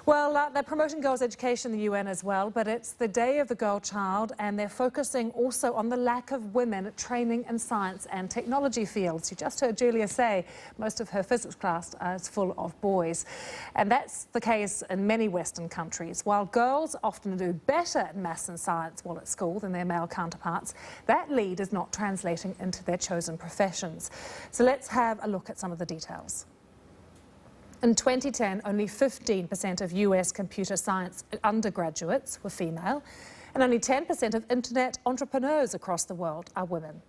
Well, they're promoting girls' education in the UN as well, but it's the Day of the Girl Child, and they're focusing also on the lack of women training in science and technology fields. You just heard Julia say most of her physics class is full of boys. And that's the case in many Western countries. While girls often do better in maths and science while at school than their male counterparts, that lead is not translating into their chosen professions. So let's have a look at some of the details. In 2010, only 15% of US computer science undergraduates were female, and only 10% of internet entrepreneurs across the world are women.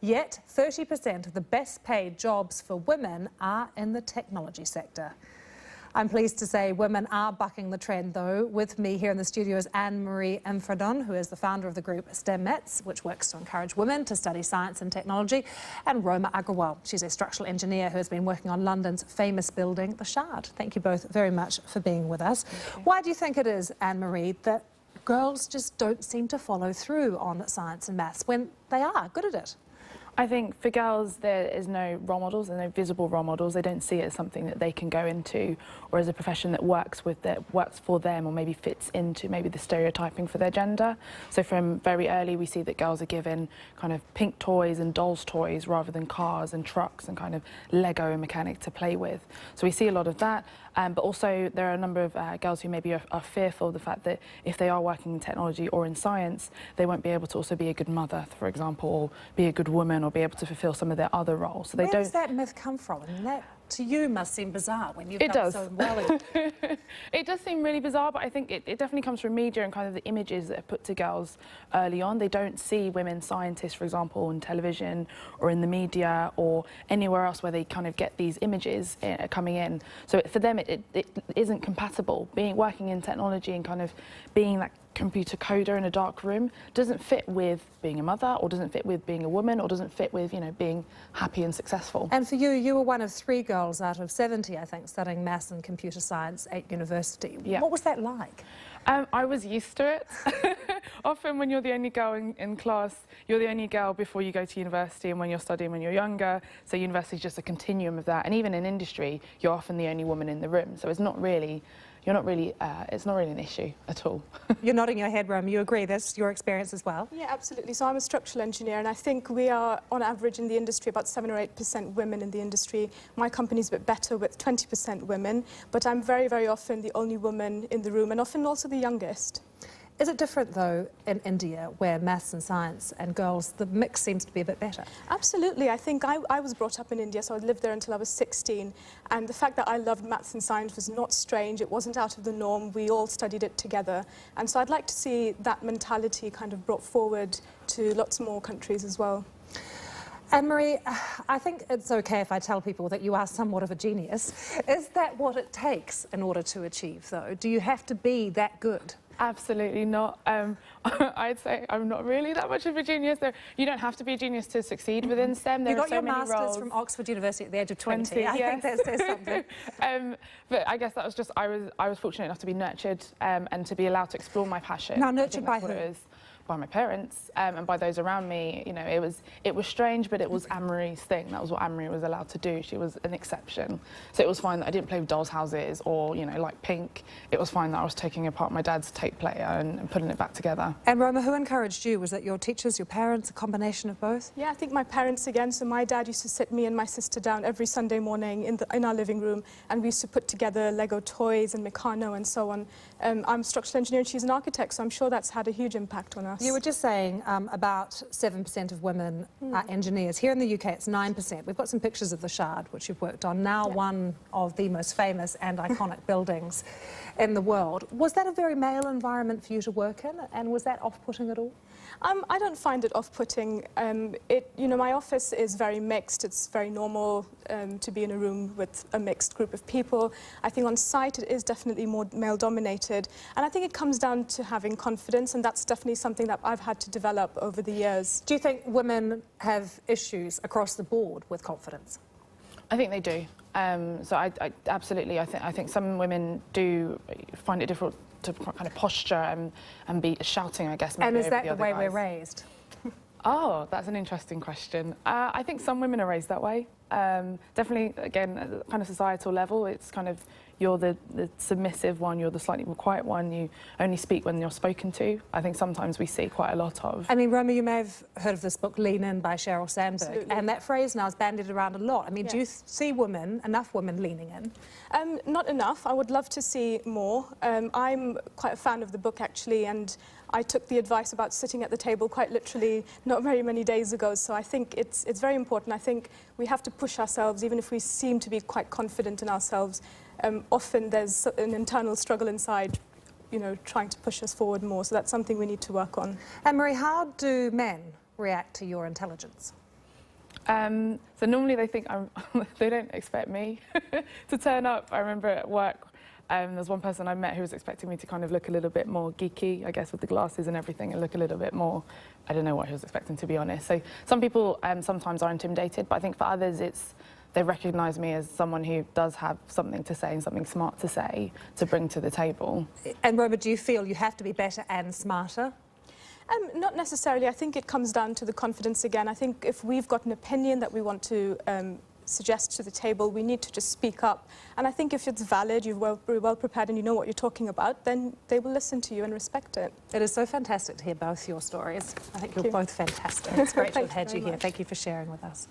Yet, 30% of the best paid jobs for women are in the technology sector. I'm pleased to say women are bucking the trend, though. With me here in the studio is Anne-Marie Imafidon, who is the founder of the group STEM Mets, which works to encourage women to study science and technology, and Roma Agrawal. She's a structural engineer who has been working on London's famous building, the Shard. Thank you both very much for being with us. Why do you think it is, Anne-Marie, that girls just don't seem to follow through on science and maths when they are good at it? I think for girls there is no role models and no visible role models. They don't see it as something that they can go into or as a profession that works for them or maybe fits into maybe the stereotyping for their gender. So from very early we see that girls are given kind of pink toys and dolls toys rather than cars and trucks and kind of Lego and mechanic to play with. So we see a lot of that. But also there are a number of girls who maybe are fearful of the fact that if they are working in technology or in science, they won't be able to also be a good mother, for example, or be a good woman or be able to fulfil some of their other roles. So Where does that myth come from? And that, to you, must seem bizarre when you've done so well. It does seem really bizarre, but I think it definitely comes from media and kind of the images that are put to girls early on. They don't see women scientists, for example, on television or in the media or anywhere else where they kind of get these images coming in. So for them, it isn't compatible. Working in technology and kind of being that computer coder in a dark room doesn't fit with being a mother, or doesn't fit with being a woman, or doesn't fit with, you know, being happy and successful. And for you, you were one of 3 girls out of 70, I think, studying maths and computer science at university. Yeah. What was that like? I was used to it. Often when you're the only girl in class, you're the only girl before you go to university and when you're studying when you're younger. So university is just a continuum of that. And even in industry, you're often the only woman in the room. So it's not really, it's not really an issue at all. You're nodding your head, Rome. You agree that's your experience as well? Yeah, absolutely. So I'm a structural engineer, and I think we are, on average in the industry, about 7 or 8% women in the industry. My company's a bit better with 20% women, but I'm very, very often the only woman in the room, and often also the youngest. Is it different, though, in India, where maths and science and girls, the mix seems to be a bit better? Absolutely. I think I was brought up in India, so I lived there until I was 16. And the fact that I loved maths and science was not strange. It wasn't out of the norm. We all studied it together. And so I'd like to see that mentality kind of brought forward to lots more countries as well. Anne-Marie, I think it's okay if I tell people that you are somewhat of a genius. Is that what it takes in order to achieve, though? Do you have to be that good? Absolutely not. I'd say I'm not really that much of a genius. You don't have to be a genius to succeed within STEM. There are so many roles. You got your masters from Oxford University at the age of 20. I think that says something. But I guess that was just, I was fortunate enough to be nurtured and to be allowed to explore my passion. Now, nurtured by who? By my parents and by those around me. You know, it was strange, but it was Anne-Marie's thing. That was what Anne-Marie was allowed to do. She was an exception. So it was fine that I didn't play with dolls' houses or, you know, like Pink. It was fine that I was taking apart my dad's tape player and putting it back together. And Roma, who encouraged you? Was it your teachers, your parents, a combination of both? Yeah, I think my parents again. So my dad used to sit me and my sister down every Sunday morning in our living room, and we used to put together Lego toys and Meccano and so on. I'm a structural engineer and she's an architect, so I'm sure that's had a huge impact on us. You were just saying about 7% of women are engineers. Here in the UK, it's 9%. We've got some pictures of the Shard, which you've worked on, now one of the most famous and iconic buildings in the world. Was that a very male environment for you to work in, and was that off-putting at all? I don't find it off-putting. You know, my office is very mixed. It's very normal to be in a room with a mixed group of people. I think on site it is definitely more male-dominated, and I think it comes down to having confidence, and that's definitely something that I've had to develop over the years. Do you think women have issues across the board with confidence? I think they do. So I absolutely, I think some women do find it difficult to kind of posture and be shouting, I guess. And is that the way we're raised? Oh, that's an interesting question. I think some women are raised that way. Definitely, again, at the kind of societal level, it's kind of, you're the submissive one, you're the slightly more quiet one, you only speak when you're spoken to. I think sometimes we see quite a lot of. I mean, Roma, you may have heard of this book, Lean In by Sheryl Sandberg. Absolutely. And that phrase now is bandied around a lot. I mean, do you Yes. see enough women leaning in? Not enough. I would love to see more. I'm quite a fan of the book, actually, and I took the advice about sitting at the table quite literally not very many days ago, so I think it's very important. I think we have to push ourselves, even if we seem to be quite confident in ourselves. Often there's an internal struggle inside, you know, trying to push us forward more, so that's something we need to work on. Anne-Marie, how do men react to your intelligence? So normally they think they don't expect me to turn up. I remember at work, there's one person I met who was expecting me to kind of look a little bit more geeky, I guess, with the glasses and everything, and look a little bit more, I don't know what he was expecting, to be honest. So some people sometimes are intimidated, but I think for others they recognise me as someone who does have something to say and something smart to say to bring to the table. And Roma, do you feel you have to be better and smarter? Not necessarily. I think it comes down to the confidence again. I think if we've got an opinion that we want to suggest to the table, we need to just speak up. And I think if it's valid, you're well prepared and you know what you're talking about, then they will listen to you and respect it. It is so fantastic to hear both your stories. I think you're both fantastic. It's great to have had you here. Thank you for sharing with us.